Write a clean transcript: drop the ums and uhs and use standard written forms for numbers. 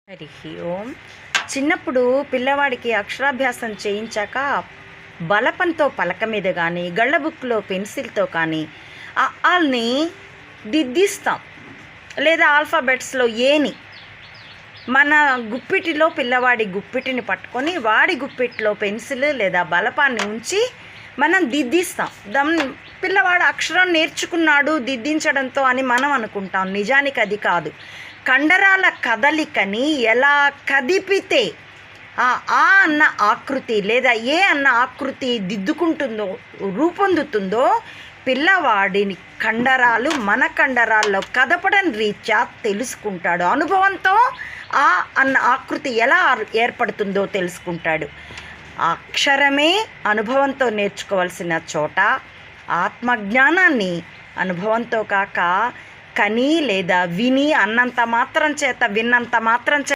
హరి ఓం. చిన్నప్పుడు పిల్లవాడికి అక్షరాభ్యాసం చేయించాక బలపంతో పలక మీద కానీ గళ్ళ బుక్లో పెన్సిల్తో కానీ ఆల్ని దిద్దిస్తాం, లేదా ఆల్ఫాబెట్స్లో ఏని మన గుప్పిటిలో పిల్లవాడి గుప్పిటిని పట్టుకొని వాడి గుప్పిటిలో పెన్సిల్ లేదా బలపాన్ని ఉంచి మనం దిద్దిస్తాం. పిల్లవాడు అక్షరం నేర్చుకున్నాడు దిద్దించడంతో అని మనం అనుకుంటాం. నిజానికి అది కాదు. కండరాల కదలికని ఎలా కదిపితే ఆ అన్న ఆకృతి లేదా ఏ అన్న ఆకృతి దిద్దుకుంటుందో, రూపొందుతుందో, పిల్లవాడిని కండరాలు మన కండరాల్లో కదపడం రీత్యా తెలుసుకుంటాడు. అనుభవంతో ఆ అన్న ఆకృతి ఎలా ఏర్పడుతుందో తెలుసుకుంటాడు. అక్షరమే అనుభవంతో నేర్చుకోవాల్సిన చోట ఆత్మజ్ఞానాన్ని అనుభవంతో కాక కని లేదా విని అన్నంత మాత్రం చేత, విన్నంత మాత్రం చేత